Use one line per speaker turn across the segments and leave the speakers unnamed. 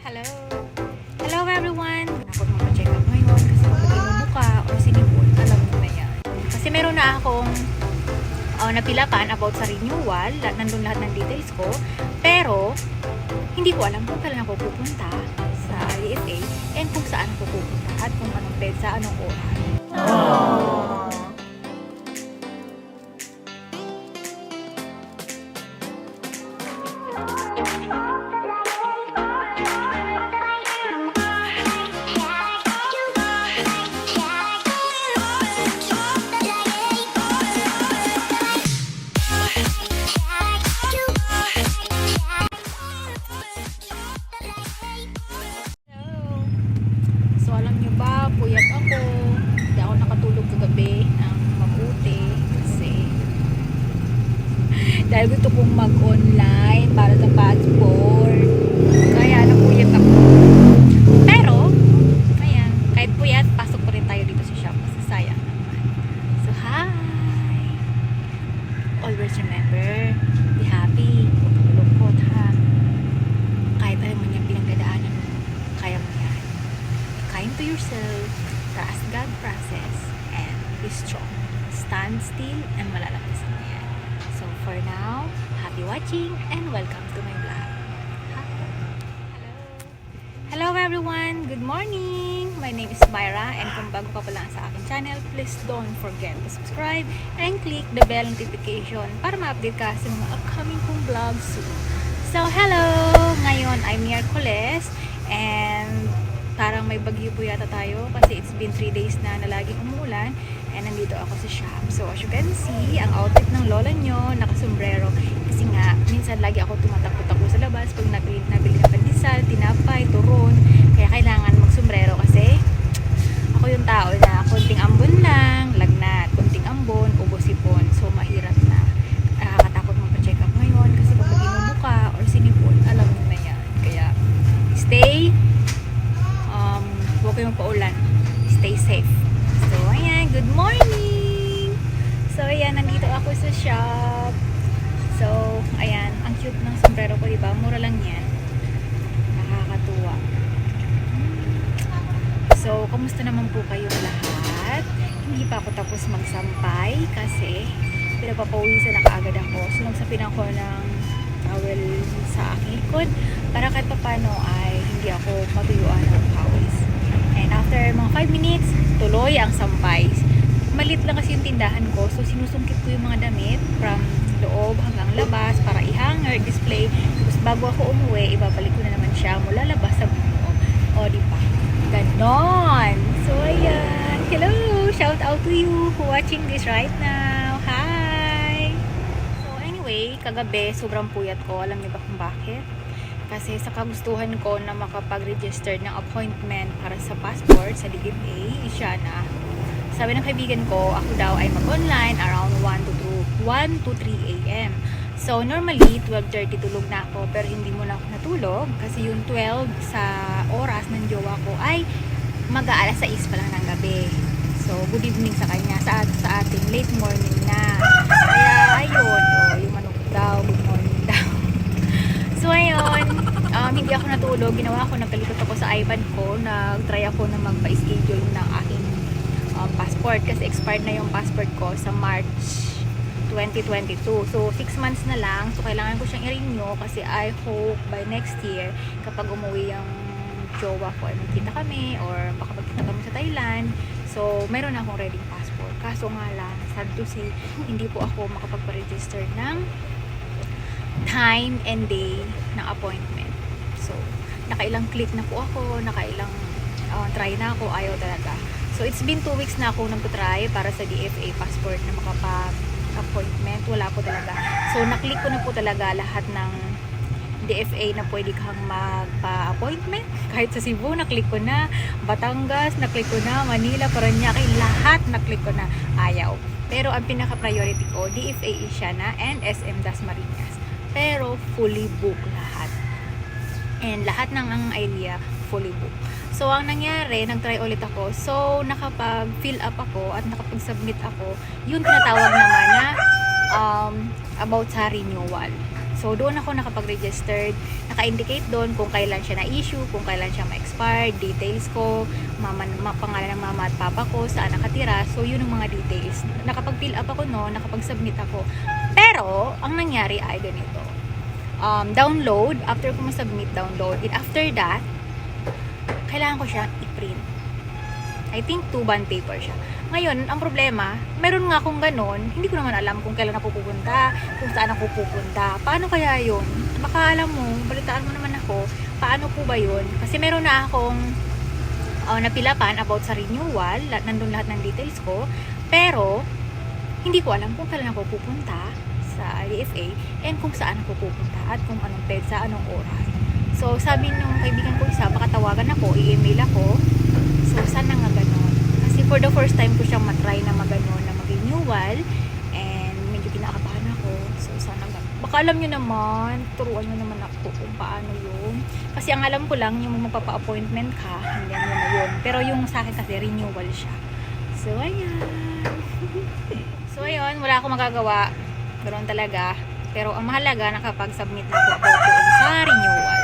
Hello! Hello everyone! Ako mag-check up ngayon kasi kung hindi mo mukha o sinipon, alam mo na yan. Kasi meron na akong napilapan about sa renewal, nandun lahat ng details ko, pero hindi ko alam kung kailan ako pupunta sa DFA and kung saan ako pupunta at kung anong pedsa, anong oras. So alam nyo ba, puyat ako. Hindi ako nakatulog kagabi ng mabuti kasi dahil gusto kong mag-online para sa passport. Kaya napuyat ako. Pero, ayan, kahit puyat, pasok pa rin tayo dito sa shop kasi sayang naman. So hi! Always remember, be happy. Huwag kang malungkot ha. Kahit alam mo niyang pinagdadaanan mo, kaya mo yan. Kind to yourself, trust God process, and be strong. Stand still and malalakas mo yan. So for now, happy watching and welcome to my vlog. Hello! Hello everyone! Good morning! My name is Myra and kung bago ka pa lang sa aking channel, please don't forget to subscribe and click the bell notification para ma-update ka sa mga upcoming kong vlogs soon. So hello! Ngayon ay Miyerkules and parang may bagyo po yata tayo kasi it's been 3 days na laging umulan and nandito ako sa shop. So as you can see, ang outfit ng lola nyo, nakasombrero kasi nga, minsan lagi ako tumatakbo-takbo sa labas pag nabili ng pandesal, tinapay, turon, kaya kailangan magsombrero kasi ako yung tao na konting ambon lang, lagnat, konting ambon, ubos sipon, so mahirap na. Nakakatakot magpa-check up ngayon kasi kapag imumuka or sinipon, alam mo na yan. Kaya stay huwag kayong paulan. Stay safe. So, ayan. Good morning! So, ayan. Nandito ako sa shop. So, ayan. Ang cute ng sombrero ko, diba? Mura lang yan. Nakakatuwa. So, kamusta naman po kayong lahat? Hindi pa ako tapos magsampay kasi pinapapawisan na kaagad ako. So, nagsapin ako ng towel sa aking likod para kahit papano ay hindi ako matuyuan ng pawis. And after mga 5 minutes, tuloy ang sampay. Maliit lang kasi yung tindahan ko. So, sinusungkit ko yung mga damit from loob hanggang labas para i-hanger, display. Tapos bago ako umuwi, ibabalik ko na naman siya mula labas sa buo. O, diba? Ganon! So, ayan. Hello! Shout out to you who watching this right now. Hi! So, anyway, kagabi, sobrang puyat ko. Alam niyo ba kung bakit? Kasi sa kagustuhan ko na makapag-register ng appointment para sa passport sa DFA, siya na. Sabi ng kaibigan ko, ako daw ay mag-online around 1 to 3 a.m. So, normally, 12:30 tulog na ako, pero hindi mo na ako natulog kasi yung 12 sa oras ng jowa ko ay mag-aalas 6 pa lang ng gabi. So, good evening sa kanya. Sa ating late morning na. Kaya, ayun, yung manok daw, good morning daw. So, ayun, hindi ako natulog. Ginawa ko, nagkalikot ako sa iPad ko. Nag-try ako na magpa-schedule ng aking passport. Kasi expired na yung passport ko sa March 2022. So, 6 months na lang. So, kailangan ko siyang i-renew kasi I hope by next year, kapag umuwi yung jowa ko, ay magkita kami or baka magkita kami sa Thailand. So, mayroon akong ready passport. Kaso nga lang, sad to say, hindi po ako makapagpa-register ng time and day ng appointment. So, nakailang click na po ako, nakailang try na ako, ayaw talaga. So, it's been 2 weeks na ako nagtutry para sa DFA passport na makapag-appointment. Wala po talaga. So, naklik ko na po talaga lahat ng DFA na pwede kang magpa-appointment. Kahit sa Cebu, naklik ko na. Batangas, naklik ko na. Manila, Paranaque, lahat naklik ko na. Ayaw. Pero ang pinaka-priority ko, DFA Isiana and SM Dasmariñas. Pero fully booked lahat. And lahat ng ang idea, fully booked. So, ang nangyari, nag-try ulit ako. So, nakapag-fill up ako at nakapag-submit ako. Yung tinatawag naman na about sa renewal. So, doon ako nakapag-registered. Naka-indicate doon kung kailan siya na-issue, kung kailan siya ma-expire, details ko, pangalan ng mama at papa ko, saan nakatira. So, yun ang mga details. Nakapag-fill up ako noon, nakapag-submit ako. Pero, ang nangyari ay ganito. Download, after ko ma-submit, download. And after that, kailangan ko siyang i-print. I think 2 bond paper siya. Ngayon, ang problema, meron nga akong ganon, hindi ko naman alam kung kailan ako pupunta, kung saan ako pupunta. Paano kaya yun? Baka alam mo, balitaan mo naman ako, paano po ba yun? Kasi meron na akong napilapan about sa renewal, nandun lahat ng details ko, pero hindi ko alam kung kailan ako pupunta sa IFA and kung saan ako pupunta at kung anong petsa, anong oras. So, sabi nung kaibigan ko isa, baka tawagan ako, i-email ako. So, sana nga ganon. Kasi for the first time ko siyang matry na maganon, na mag-renewal. And medyo kinakabahan ako. So, sana nga. Baka alam nyo naman, turuan nyo naman ako kung paano yun. Kasi ang alam ko lang, yung magpapa-appointment ka, hindi yun na yun. Pero yung sa akin kasi, renewal siya. So, ayan. So, ayun, wala akong magagawa. Ganoon talaga. Pero ang mahalaga, nakapag-submit na ako doon sa renewal.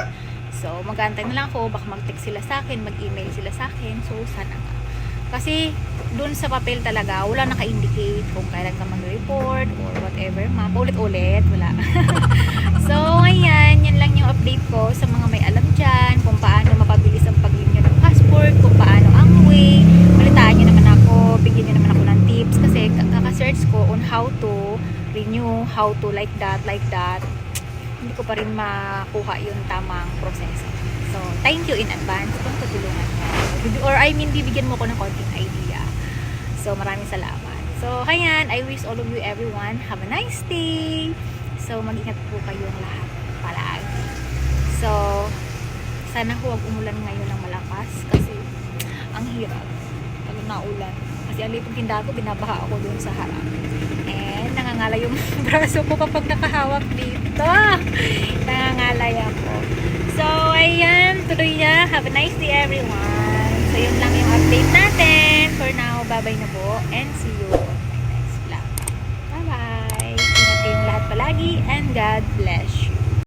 So, mag-aantay na lang ako, baka mag-text sila sa akin, mag-email sila sa akin. So, sana nga. Kasi, dun sa papel talaga, wala naka-indicate kung kailan ka mag-report or whatever. Paulit-ulit, wala. So, ayan, yan lang yung update ko sa mga may alam dyan, kung paano mapabilis ang pag-renew ng passport, kung paano ang way. Balitaan nyo naman ako, bigyan nyo naman ako ng tips. Kasi, kaka-search ko on how to renew, how to like that, hindi ko pa rin makuha yung tamang proseso. So, thank you in advance kung tutulungan mo. Or I mean, bibigyan mo ko ng konting idea. So, maraming salamat. So, ayan, I wish all of you everyone have a nice day. So, mag-ingat po kayong lahat palagi. So, sana huwag umulan ngayon ng malakas kasi ang hirap pag naulan. Kasi ang litong tindahan ko, binabaha ako doon sa harap. And nangangalay yung braso ko kapag nakahawak dito. Nangangalay ako. So, ayan, tuloy na. Have a nice day, everyone. So, yun lang yung update natin. For now, bye-bye na po. And see you on my next vlog. Bye-bye. Ingat kayong lahat palagi. And God bless you.